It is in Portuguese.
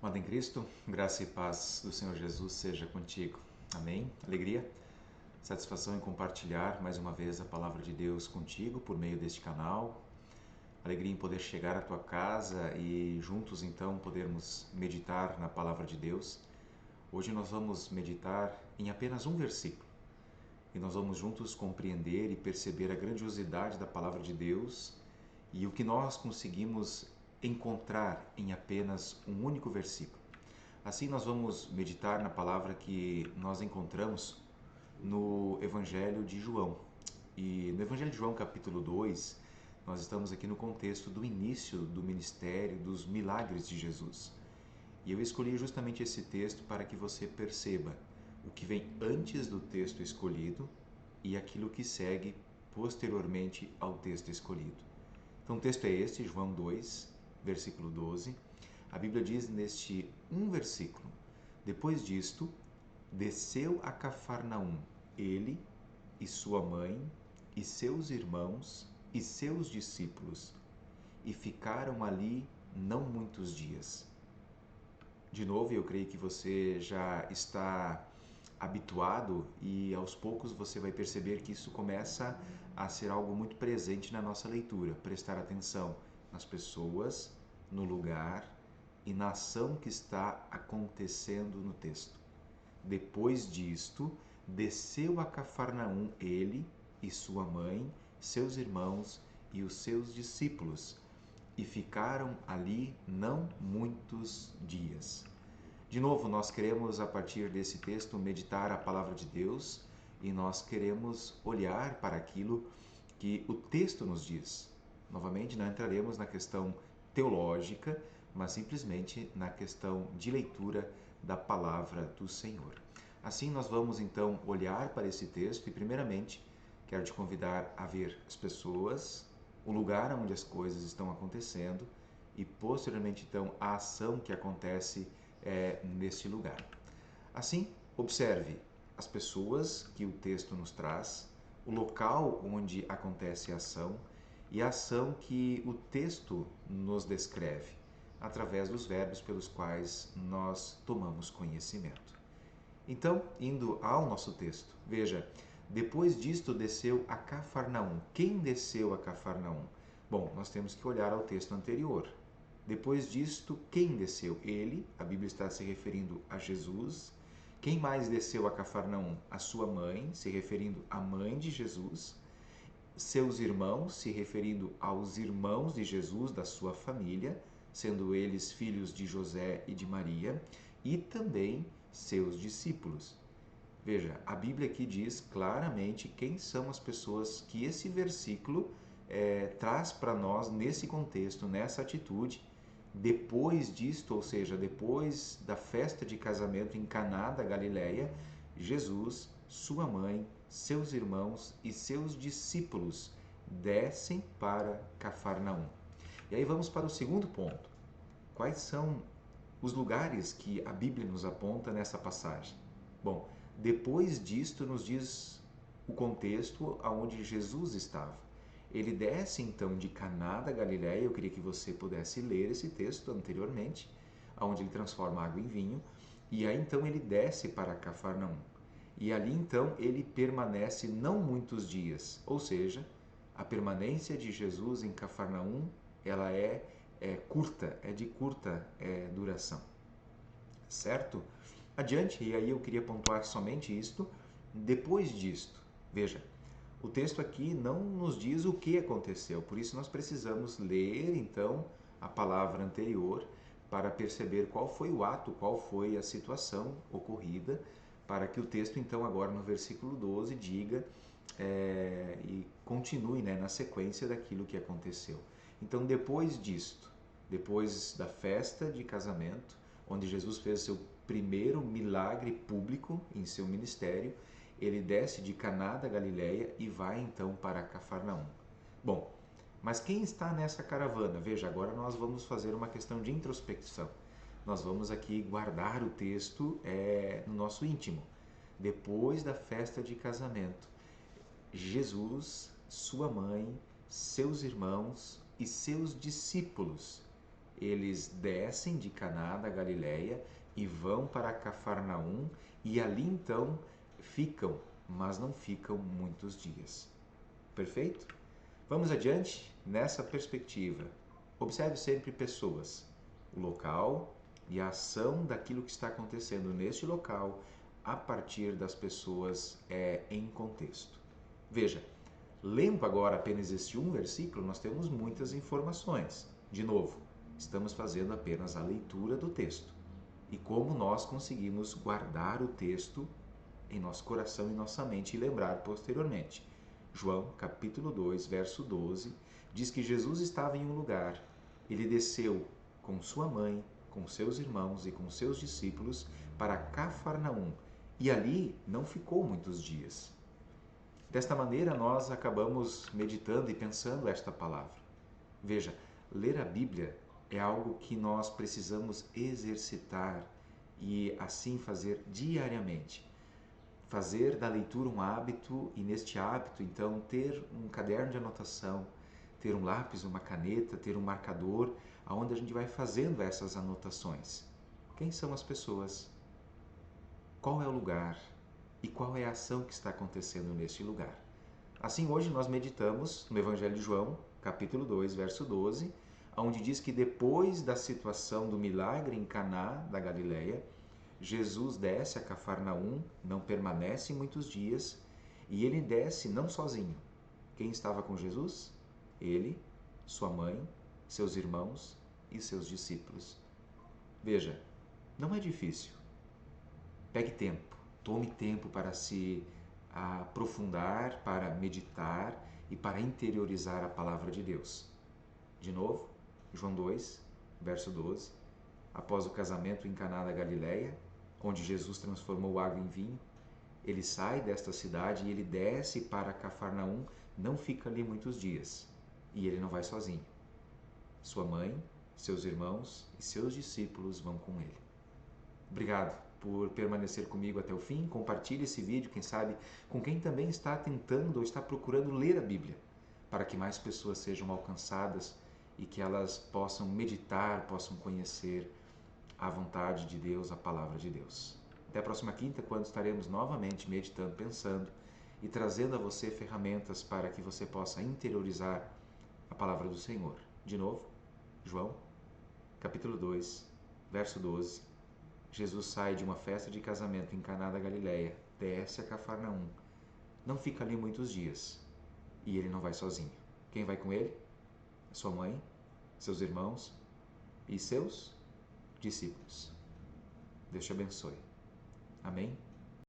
Amado em Cristo, graça e paz do Senhor Jesus seja contigo. Amém? Alegria, satisfação em compartilhar mais uma vez a palavra de Deus contigo por meio deste canal. Alegria em poder chegar à tua casa e juntos então podermos meditar na palavra de Deus. Hoje nós vamos meditar em apenas um versículo e nós vamos juntos compreender e perceber a grandiosidade da palavra de Deus e o que nós conseguimos encontrar em apenas um único versículo. Assim nós vamos meditar na palavra que nós encontramos no Evangelho de João. E no Evangelho de João, capítulo 2, nós estamos aqui no contexto do início do ministério, dos milagres de Jesus. E eu escolhi justamente esse texto para que você perceba o que vem antes do texto escolhido e aquilo que segue posteriormente ao texto escolhido. Então o texto é este, João 2, versículo 12. A Bíblia diz neste um versículo: depois disto, desceu a Cafarnaum, ele e sua mãe, e seus irmãos e seus discípulos, e ficaram ali não muitos dias. De novo, eu creio que você já está habituado e aos poucos você vai perceber que isso começa a ser algo muito presente na nossa leitura. Prestar atenção nas pessoas, no lugar e na ação que está acontecendo no texto. Depois disto, desceu a Cafarnaum ele e sua mãe, seus irmãos e os seus discípulos, e ficaram ali não muitos dias. De novo, nós queremos, a partir desse texto, meditar a palavra de Deus e nós queremos olhar para aquilo que o texto nos diz. Novamente, não entraremos na questão teológica, mas simplesmente na questão de leitura da palavra do Senhor. Assim, nós vamos então olhar para esse texto e, primeiramente, quero te convidar a ver as pessoas, o lugar onde as coisas estão acontecendo e, posteriormente, então, a ação que acontece neste lugar. Assim, observe as pessoas que o texto nos traz, o local onde acontece a ação e a ação que o texto nos descreve, através dos verbos pelos quais nós tomamos conhecimento. Então, indo ao nosso texto, veja, depois disto desceu a Cafarnaum. Quem desceu a Cafarnaum? Bom, nós temos que olhar ao texto anterior. Depois disto, quem desceu? Ele, a Bíblia está se referindo a Jesus. Quem mais desceu a Cafarnaum? A sua mãe, se referindo à mãe de Jesus. Seus irmãos, se referindo aos irmãos de Jesus, da sua família, sendo eles filhos de José e de Maria, e também seus discípulos. Veja, a Bíblia aqui diz claramente quem são as pessoas que esse versículo traz para nós nesse contexto, nessa atitude. Depois disto, ou seja, depois da festa de casamento em Caná da Galileia, Jesus, sua mãe, seus irmãos e seus discípulos descem para Cafarnaum. E aí vamos para o segundo ponto. Quais são os lugares que a Bíblia nos aponta nessa passagem? Bom, depois disto nos diz o contexto aonde Jesus estava. Ele desce então de Caná da Galileia, eu queria que você pudesse ler esse texto anteriormente, aonde ele transforma água em vinho, e aí então ele desce para Cafarnaum. E ali então ele permanece não muitos dias, ou seja, a permanência de Jesus em Cafarnaum, ela é curta, é de curta duração. Certo? Adiante, e aí eu queria pontuar somente isto, depois disto. Veja, o texto aqui não nos diz o que aconteceu, por isso nós precisamos ler então a palavra anterior para perceber qual foi o ato, qual foi a situação ocorrida, para que o texto então agora no versículo 12 diga e continue na sequência daquilo que aconteceu. Então depois disto, depois da festa de casamento, onde Jesus fez seu primeiro milagre público em seu ministério, ele desce de Caná da Galileia e vai então para Cafarnaum. Bom, mas quem está nessa caravana? Veja, agora nós vamos fazer uma questão de introspecção. Nós vamos aqui guardar o texto no nosso íntimo. Depois da festa de casamento, Jesus, sua mãe, seus irmãos e seus discípulos, eles descem de Caná da Galileia e vão para Cafarnaum e ali então ficam, mas não ficam muitos dias. Perfeito? Vamos adiante nessa perspectiva. Observe sempre pessoas, o local e a ação daquilo que está acontecendo neste local a partir das pessoas em contexto. Veja, lendo agora apenas este um versículo, nós temos muitas informações. De novo, estamos fazendo apenas a leitura do texto e como nós conseguimos guardar o texto em nosso coração e nossa mente e lembrar posteriormente. João, capítulo 2, verso 12, diz que Jesus estava em um lugar, ele desceu com sua mãe, com seus irmãos e com seus discípulos para Cafarnaum, e ali não ficou muitos dias. Desta maneira, nós acabamos meditando e pensando esta palavra. Veja, ler a Bíblia é algo que nós precisamos exercitar e assim fazer diariamente. Fazer da leitura um hábito e neste hábito, então, ter um caderno de anotação, ter um lápis, uma caneta, ter um marcador, onde a gente vai fazendo essas anotações. Quem são as pessoas? Qual é o lugar? E qual é a ação que está acontecendo neste lugar? Assim, hoje nós meditamos no Evangelho de João, capítulo 2, verso 12, onde diz que depois da situação do milagre em Caná da Galileia, Jesus desce a Cafarnaum, não permanece muitos dias, e ele desce não sozinho. Quem estava com Jesus? Ele, sua mãe, seus irmãos e seus discípulos. Veja, não é difícil. Pegue tempo, tome tempo para se aprofundar, para meditar e para interiorizar a palavra de Deus. De novo, João 2, verso 12. Após o casamento em Caná da Galileia, onde Jesus transformou água em vinho, ele sai desta cidade e ele desce para Cafarnaum, não fica ali muitos dias. E ele não vai sozinho. Sua mãe, seus irmãos e seus discípulos vão com ele. Obrigado por permanecer comigo até o fim. Compartilhe esse vídeo, quem sabe, com quem também está tentando ou está procurando ler a Bíblia, para que mais pessoas sejam alcançadas e que elas possam meditar, possam conhecer a vontade de Deus, a palavra de Deus. Até a próxima quinta, quando estaremos novamente meditando, pensando e trazendo a você ferramentas para que você possa interiorizar a palavra do Senhor. De novo, João, capítulo 2, verso 12. Jesus sai de uma festa de casamento em Caná da Galileia, desce a Cafarnaum. Não fica ali muitos dias e ele não vai sozinho. Quem vai com ele? Sua mãe, seus irmãos e seus discípulos. Deus te abençoe. Amém?